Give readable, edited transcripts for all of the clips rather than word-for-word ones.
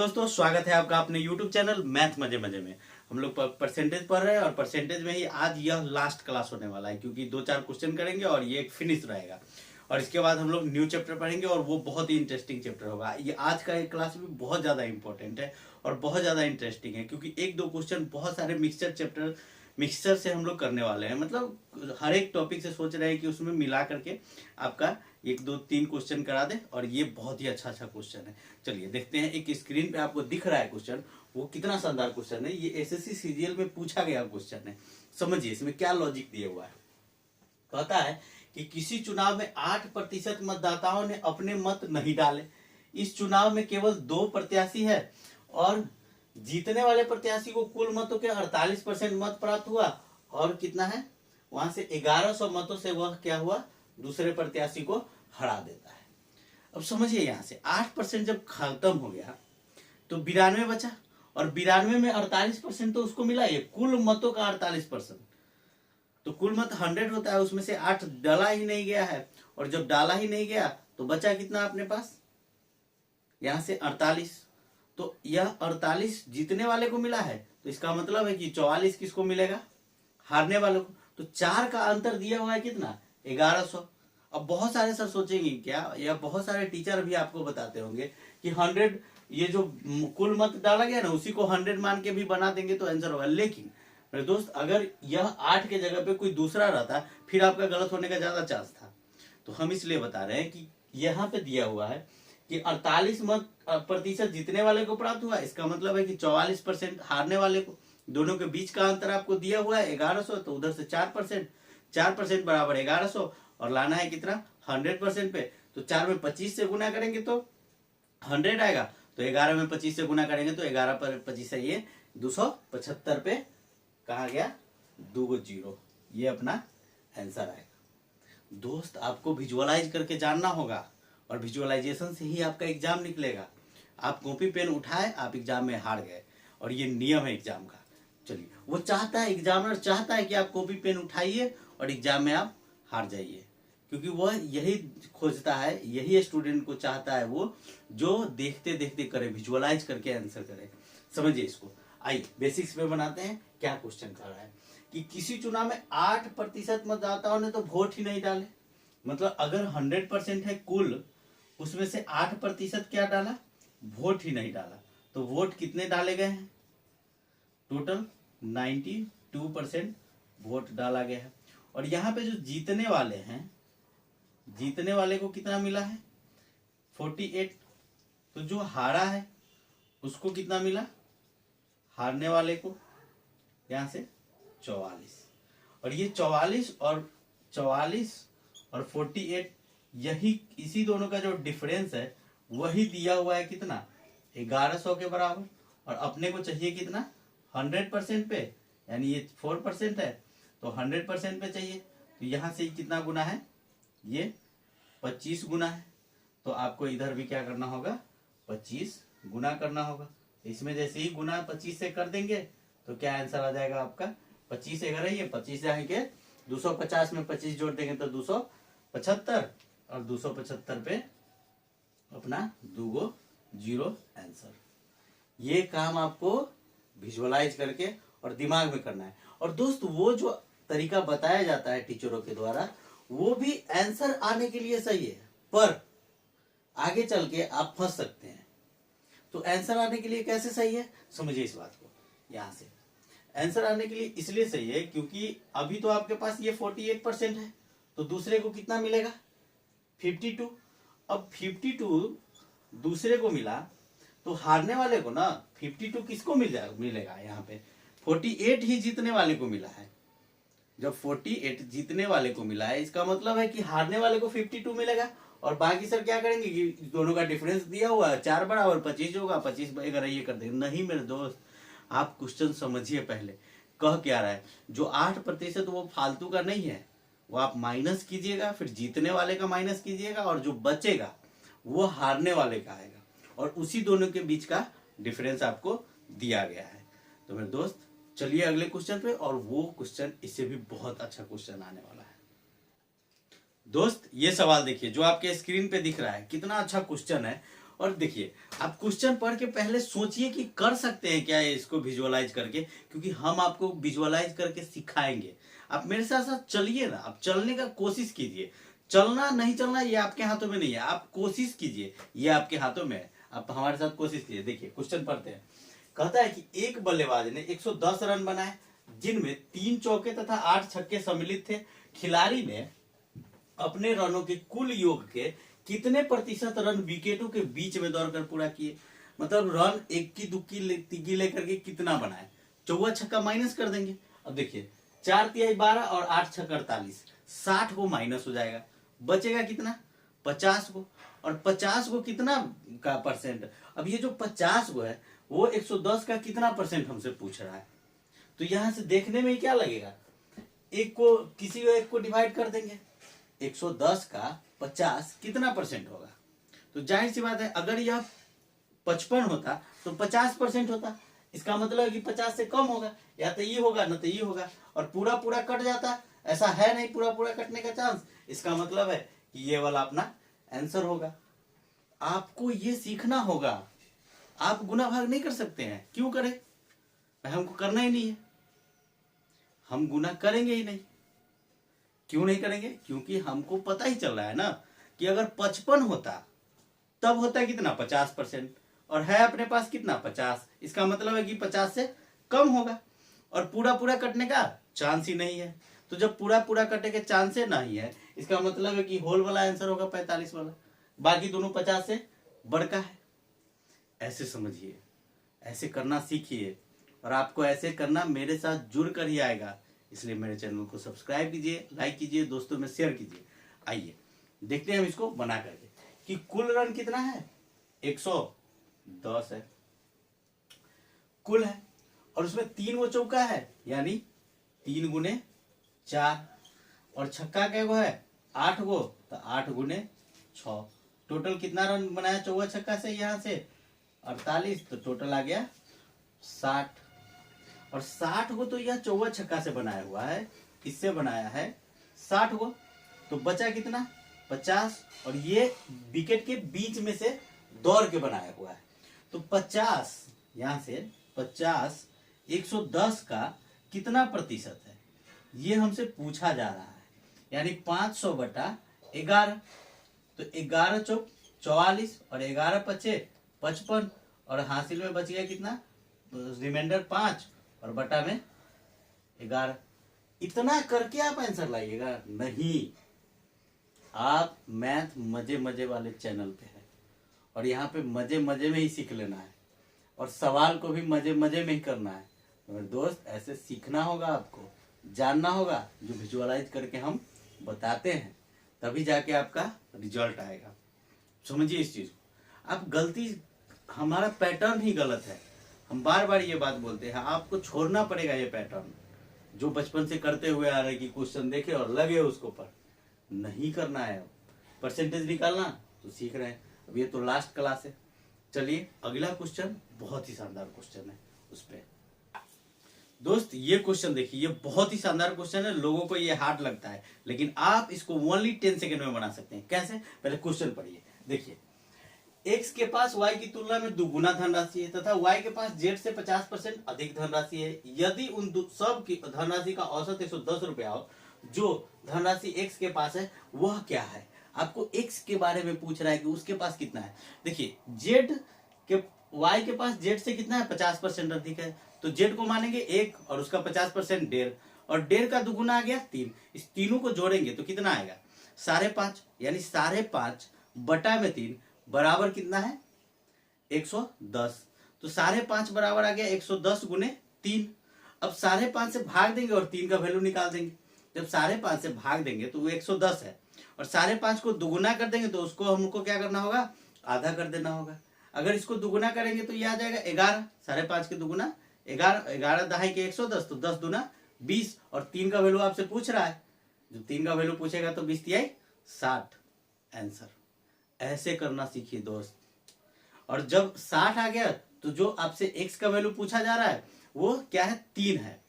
दोस्तों, स्वागत है आपका अपने YouTube चैनल मैथ मजे मजे में। हम लोग परसेंटेज पढ़ रहे हैं और परसेंटेज में ही आज यह लास्ट क्लास होने वाला है, क्योंकि 2-4 क्वेश्चन करेंगे और ये एक फिनिश रहेगा। और इसके बाद हम लोग न्यू चैप्टर पढ़ेंगे और वो बहुत ही इंटरेस्टिंग चैप्टर होगा। ये आज का एक क्लास भी बहुत ज़्यादा इंपॉर्टेंट है और बहुत ज़्यादा इंटरेस्टिंग है, क्योंकि 1-2 क्वेश्चन बहुत सारे मिक्सचर से हम लोग करने वाले हैं। मतलब हर एक टॉपिक से सोच रहे हैं कि उसमें मिला करके आपका 1-2-3 क्वेश्चन करा दे, और ये बहुत ही अच्छा क्वेश्चन है। चलिए देखते हैं। एक स्क्रीन पे आपको दिख रहा है क्वेश्चन, वो कितना शानदार क्वेश्चन है। ये एसएससी सीजीएल में पूछा गया क्वेश्चन है। समझिए इसमें क्या लॉजिक दिया हुआ है। कहता है कि किसी चुनाव में 8% मतदाताओं ने अपने मत नहीं डाले। इस चुनाव में केवल 2 प्रत्याशी है और जीतने वाले प्रत्याशी को कुल मतों के 48% मत प्राप्त हुआ, और कितना है, वहां से 1100 मतों से वह क्या हुआ, दूसरे प्रत्याशी को हरा देता है। अब समझिए, यहां से 8% जब खत्म हो गया तो 92 बचा, और 92 में 48% तो उसको मिला। ये कुल मतों का 48%, तो कुल मत 100 होता है, उसमें से 8 डाला ही नहीं गया है। और जब डाला ही नहीं गया तो बचा कितना अपने पास, यहां से 48। तो यह 48 जीतने वाले को मिला है, तो इसका मतलब है कि 44 किसको मिलेगा, हारने वाले को। तो 4 का अंतर दिया हुआ है कितना, 1100। अब बहुत सारे सर सोचेंगे क्या, या बहुत सारे टीचर भी आपको बताते होंगे कि 100, ये जो कुल मत डाला गया ना उसी को 100 मान के भी बना देंगे तो आंसर होगा। लेकिन मेरे दोस्त, अगर यह 8 के जगह पे कोई दूसरा रहता फिर आपका गलत होने का ज्यादा चांस था। तो हम इसलिए बता रहे हैं कि यहाँ पे दिया हुआ है कि 48 प्रतिशत जीतने वाले को प्राप्त हुआ, इसका मतलब है कि 44% हारने वाले को। दोनों के बीच का अंतर आपको दिया हुआ है 1100, तो उधर से 4% बराबर 1100, और लाना है कितना, 100% पे। तो 4 में 25 से गुना करेंगे तो 100 आएगा, तो 11 में 25 से गुना करेंगे तो 11 पर 25 से ये 275 पे कहा गया 2 0। ये अपना आंसर आएगा। दोस्त, आपको विजुअलाइज करके जानना होगा, और विजुअलाइजेशन से ही आपका एग्जाम निकलेगा। आप कॉपी पेन उठाए, आप एग्जाम में हार गए, और ये नियम है एग्जाम का। चलिए, वो चाहता है, एग्जामिनर चाहता है कि आप कॉपी पेन उठाइए और एग्जाम में आप हार जाइए, क्योंकि वह यही खोजता है, यही स्टूडेंट को चाहता है वो, जो देखते देखते करे, विजुअलाइज करके आंसर करे। समझिए इसको। आइए बेसिक्स पे बनाते हैं। क्या क्वेश्चन कर रहा है कि किसी चुनाव में 8% मतदाताओं ने तो वोट ही नहीं डाले। मतलब अगर 100% है कुल, उसमें से 8% क्या डाला, वोट ही नहीं डाला। तो वोट कितने डाले गए हैं, टोटल 92% वोट डाला गया है। और यहाँ पे जो जीतने वाले हैं, जीतने वाले को कितना मिला है, 48। तो जो हारा है उसको कितना मिला, हारने वाले को, यहां से 44। और ये 44 और 48, यही इसी दोनों का जो डिफरेंस है वही दिया हुआ है कितना, 1100 के बराबर। और अपने को चाहिए कितना, 100% पे, यानी ये 4% है तो 100% पे चाहिए। तो यहां से कितना गुना है, ये 25 गुना है। तो आपको इधर भी क्या करना होगा, 25 गुना करना होगा। इसमें जैसे ही गुना 25 से कर देंगे तो क्या आंसर आ जाएगा आपका, 25 अगर है, ये 25 जाएंगे, 250 में 25 जोड़ देंगे तो 275, और 275 पे अपना 2 0 आंसर। ये काम आपको विजुअलाइज करके और दिमाग में करना है। और दोस्त, वो जो तरीका बताया जाता है टीचरों के द्वारा, वो भी आंसर आने के लिए सही है, पर आगे चल के आप फंस सकते हैं। तो आंसर आने के लिए कैसे सही है, समझिए इस बात को। यहां से आंसर आने के लिए इसलिए सही है क्योंकि अभी तो आपके पास ये 48% है, तो दूसरे को कितना मिलेगा, 52। अब 52 दूसरे को मिला, तो हारने वाले को ना 52 किसको मिलेगा, यहाँ पे 48 ही जीतने वाले को मिला है। जब 48 जीतने वाले को मिला है, इसका मतलब है कि हारने वाले को 52 मिलेगा। और बाकी सर क्या करेंगे कि दोनों का डिफरेंस दिया हुआ है 4 बराबर 25 होगा, 25 अगर ये कर देंगे। नहीं मेरे दोस्त, आप क्वेश्चन समझिए पहले, कह क्या रहा है। जो 8% वो फालतू का नहीं है, वो आप माइनस कीजिएगा, फिर जीतने वाले का माइनस कीजिएगा, और जो बचेगा वो हारने वाले का आएगा, और उसी दोनों के बीच का डिफरेंस आपको दिया गया है। तो मेरे दोस्त, चलिए अगले क्वेश्चन पे, और वो क्वेश्चन इससे भी बहुत अच्छा क्वेश्चन आने वाला है। दोस्त, ये सवाल देखिए जो आपके स्क्रीन पे दिख रहा है, कितना अच्छा क्वेश्चन है। और देखिए आप क्वेश्चन पढ़ के पहले सोचिए कि कर सकते हैं क्या इसको विजुअलाइज करके, क्योंकि हम आपको विजुअलाइज करके सिखाएंगे। आप मेरे साथ साथ चलिए ना, आप चलने का कोशिश कीजिए। चलना नहीं चलना ये आपके हाथों में नहीं है, आप कोशिश कीजिए, ये आपके हाथों में है। आप हमारे साथ कोशिश कीजिए। देखिए क्वेश्चन पढ़ते हैं। कहता है कि एक बल्लेबाज ने 110 रन बनाए, जिनमें 3 चौके तथा 8 छक्के सम्मिलित थे। खिलाड़ी ने अपने रनों के कुल योग के कितने प्रतिशत रन विकेटों के बीच में दौड़कर पूरा किए। मतलब रन इक्की दुक्की तिग्गी लेकर के कितना बनाए। चौवा छक्का माइनस कर देंगे। अब देखिए 4 तिहाई 12 और 8 छक्का 48, 60 को माइनस हो जाएगा, बचेगा कितना 50 को। और 50 को कितना का परसेंट, अब ये जो 50 को है वो 110 का कितना परसेंट हमसे पूछ रहा है। तो यहां से देखने में क्या लगेगा, एक को किसी एक को डिवाइड कर देंगे। 110 का 50 कितना परसेंट होगा। तो जाहिर सी बात है अगर यह 55 होता तो 50% होता। इसका मतलब है कि 50 से कम होगा, या तो ये होगा ना तो ये होगा। और पूरा पूरा कट जाता, ऐसा है नहीं पूरा पूरा कटने का चांस। इसका मतलब है कि ये वाला अपना आंसर होगा। आपको ये सीखना होगा। आप गुना भाग नहीं कर सकते हैं, क्यों करें, हमको करना ही नहीं है, हम गुना करेंगे ही नहीं। क्यों नहीं करेंगे, क्योंकि हमको पता ही चल रहा है ना कि अगर 55 होता तब होता है कितना 50%, और है अपने पास कितना 50। इसका मतलब है कि 50 से कम होगा, और पूरा पूरा कटने का चांस ही नहीं है। तो जब पूरा पूरा कटने के चांस ही नहीं है, इसका मतलब है कि होल वाला आंसर होगा 45 वाला, बाकी दोनों 50 से बढ़का है। ऐसे समझिए, ऐसे करना सीखिए, और आपको ऐसे करना मेरे साथ जुड़ कर ही आएगा। इसलिए मेरे चैनल को सब्सक्राइब कीजिए, लाइक कीजिए, दोस्तों में शेयर कीजिए। आइए देखते हैं हम इसको बना करके कि कुल रन कितना है, 110 है कुल है, और उसमें 3 वो चौका है, यानी 3 गुने 4, और छक्का क्या गो है 8 गो, तो 8 गुने 6। टोटल कितना रन बनाया चौवा छक्का से, यहाँ से 48, तो टोटल आ गया 60। और 60 को तो यह चौवा छक्का से बनाया हुआ है, इससे बनाया है 60 को, तो बचा कितना 50। और ये विकेट के बीच में से दौड़ के बनाया हुआ है। तो 50 यहां से 50 110 का कितना प्रतिशत है, ये हमसे पूछा जा रहा है। यानी 500/11, तो 11 चौक 44 और 11 पचे 55, और हासिल में बच गया कितना रिमाइंडर 5 और बटा में 11। इतना करके आप आंसर लाइएगा नहीं। आप मैथ मजे मजे वाले चैनल पे है, और यहाँ पे मजे मजे में ही सीख लेना है, और सवाल को भी मजे मजे में ही करना है। तो मेरे दोस्त ऐसे सीखना होगा, आपको जानना होगा, जो विजुअलाइज करके हम बताते हैं, तभी जाके आपका रिजल्ट आएगा। समझिए इस चीज को। आप गलती, हमारा पैटर्न ही गलत है। हम बार बार ये बात बोलते हैं, आपको छोड़ना पड़ेगा ये पैटर्न जो बचपन से करते हुए आ रहे कि क्वेश्चन देखे और लगे उसको पर। नहीं करना है, परसेंटेज निकालना तो सीख रहे हैं। अब ये तो लास्ट क्लास है। चलिए अगला क्वेश्चन बहुत ही शानदार क्वेश्चन है। उस पे दोस्त ये क्वेश्चन देखिए, ये बहुत ही शानदार क्वेश्चन है। लोगों को ये हार्ड लगता है, लेकिन आप इसको ओनली 10 सेकेंड में बना सकते हैं। कैसे, पहले क्वेश्चन पढ़िए। देखिए x के पास y की तुलना में दुगुना धनराशि है, तथा y के पास z से 50% अधिक धनराशि है। यदि उन सब की धनराशि का औसत 110 रुपया हो, जो धनराशि x के पास है वह क्या है। आपको x के बारे में पूछ रहा है कि उसके पास कितना है। देखिए z के y के पास z से कितना है 50% अधिक है, तो z को मानेंगे 1 और उसका 50% 1.5, और 1.5 का दुगुना आ गया 3। इस तीनों को जोड़ेंगे तो कितना आएगा 5.5, यानी 5.5 बटा में 3 बराबर कितना है 110। तो 5.5 बराबर आ गया 110 गुने 3। अब 5.5 से भाग देंगे और 3 का वैल्यू निकाल देंगे। जब 5.5 से भाग देंगे तो वो 110 है, और 5.5 को दुगुना कर देंगे तो उसको हमको क्या करना होगा, आधा कर देना होगा। अगर इसको दुगुना करेंगे तो ये आ जाएगा 11। 5.5 के दुगुना 11, 11 दहाई के 110, तो 10 दूना 20, और 3 का वैल्यू आपसे पूछ रहा है। जो 3 का वैल्यू पूछेगा तो 20 तिहाई 60 आंसर। ऐसे करना सीखिए दोस्त। और जब 60 आ गया तो जो आपसे x का वैल्यू पूछा जा रहा है वो क्या है 3 है,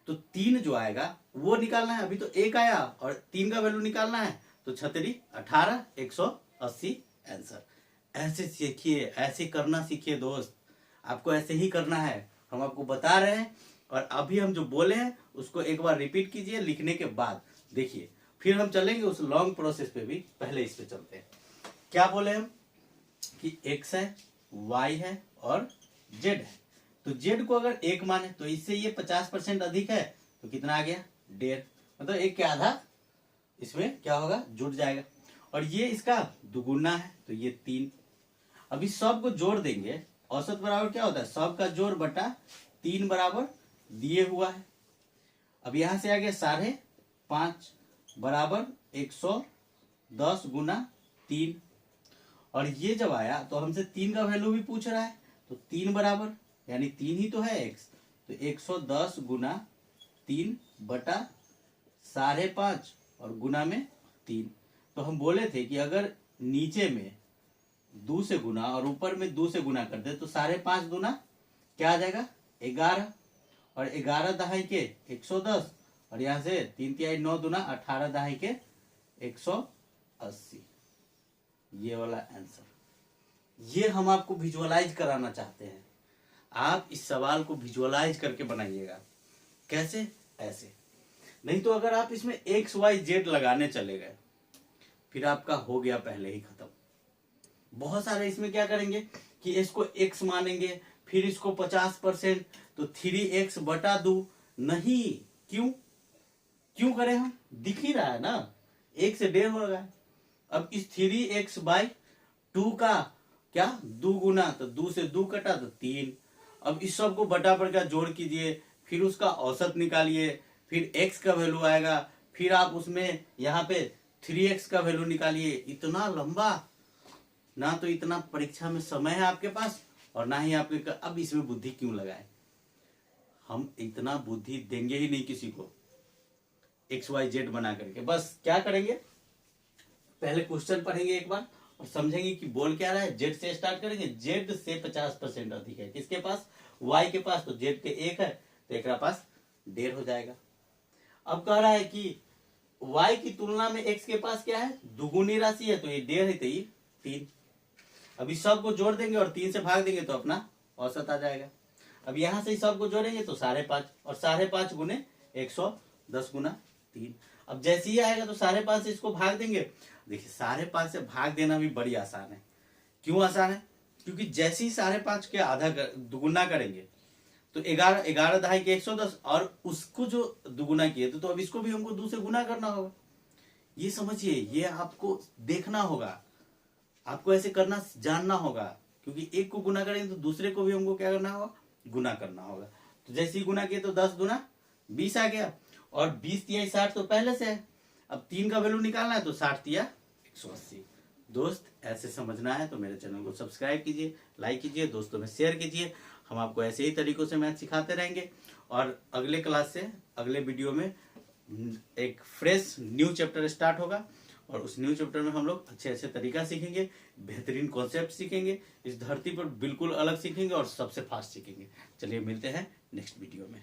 तो 3 जो आएगा वो निकालना है। अभी तो 1 आया और 3 का वैल्यू निकालना है, तो 36 18 180 आंसर। ऐसे सीखिए, ऐसे करना सीखिए दोस्त, आपको ऐसे ही करना है। हम आपको बता रहे हैं और अभी हम जो बोले हैं उसको एक बार रिपीट कीजिए लिखने के बाद, देखिए फिर हम चलेंगे उस लॉन्ग प्रोसेस पे भी। पहले इस पे चलते हैं। क्या बोले हम कि x है, y है और z है। तो z को अगर 1 माने तो इससे ये 50% अधिक है, तो कितना आ गया 1.5, मतलब 1 के आधा इसमें क्या होगा जुड़ जाएगा। और ये इसका दुगुना है तो ये 3। अभी सब को जोड़ देंगे, औसत बराबर क्या होता है, सब का जोड़ बटा 3 बराबर दिए हुआ है। अब यहां से आ गया 5.5 बराबर 110 गुना 3। और ये जब आया तो हमसे 3 का वैल्यू भी पूछ रहा है, तो 3 बराबर यानी 3 ही तो है x, तो 110 गुना 3 बटा 5.5 और गुना में 3। तो हम बोले थे कि अगर नीचे में 2 से गुना और ऊपर में 2 से गुना कर दे तो 5.5 गुना क्या आ जाएगा 11, और 11 दहाई के 110, और यहाँ से 3 तिहाई 9 दूना 18 दहाई के 180। ये वाला आंसर, ये हम आपको विजुअलाइज कराना चाहते हैं। आप इस सवाल को विजुअलाइज करके बनाइएगा। कैसे, ऐसे। नहीं तो अगर आप इसमें एक्स वाई जेड लगाने चले गए फिर आपका हो गया पहले ही खत्म। बहुत सारे इसमें क्या करेंगे कि इसको x मानेंगे, फिर इसको 50%, तो 3x बटा 2। नहीं, क्यों करें हम, दिख ही रहा है ना 1 से 1.5 हो रहा है। अब इस 3x बाई 2 का क्या 2 गुना, तो 2 से 2 कटा तो 3। अब इस सब को बटा पर का जोड़ कीजिए, फिर उसका औसत निकालिए, फिर x का वैल्यू आएगा, फिर आप उसमें यहाँ पे 3x का वैल्यू निकालिए। इतना लंबा, ना तो इतना परीक्षा में समय है आपके पास और ना ही आपके, अब इसमें बुद्धि क्यों लगाए, हम इतना बुद्धि देंगे ही नहीं किसी को एक्स वाई जेड बना करके। बस क्या करेंगे, पहले क्वेश्चन पढ़ेंगे एक बार और समझेंगे कि बोल क्या रहा है। जेड से स्टार्ट करेंगे, जेड से 50% अधिक है किसके पास, वाई के पास, तो जेड के 1 है तो एक पास 1.5 हो जाएगा। अब कह रहा है कि y की तुलना में x के पास क्या है, दुगुनी राशि है, तो ये 1.5 है तो ये 3। अभी सब को जोड़ देंगे और 3 से भाग देंगे तो अपना औसत आ जाएगा। अब यहां से सब को जोड़ेंगे तो 5.5, और 5.5 गुने 110 गुना 3। अब जैसे ही आएगा तो 5.5 से इसको भाग देंगे। देखिए 5.5 से भाग देना भी बड़ी आसान है। क्यों आसान है, क्योंकि जैसे ही 5.5 के आधा दुगुना करेंगे तो 11 दहाई के 110, और उसको जो दुगुना किए तो अब इसको भी हमको 2 से गुना करना होगा। ये समझिए, ये आपको देखना होगा, आपको ऐसे करना जानना होगा, क्योंकि एक को गुना करेंगे तो दूसरे को भी हमको क्या करना होगा, गुना करना होगा। तो जैसे ही गुना किए तो 10 गुना 20 आ गया, और 20 तिहाई 60 तो पहले से है। अब 3 का वैल्यू निकालना है तो 60 तिया 180। दोस्त ऐसे समझना है तो मेरे चैनल को सब्सक्राइब कीजिए, लाइक कीजिए, दोस्तों में शेयर कीजिए। हम आपको ऐसे ही तरीकों से मैथ सिखाते रहेंगे। और अगले क्लास से अगले वीडियो में एक फ्रेश न्यू चैप्टर स्टार्ट होगा, और उस न्यू चैप्टर में हम लोग अच्छे अच्छे तरीका सीखेंगे, बेहतरीन कॉन्सेप्ट सीखेंगे, इस धरती पर बिल्कुल अलग सीखेंगे और सबसे फास्ट सीखेंगे। चलिए मिलते हैं नेक्स्ट वीडियो में।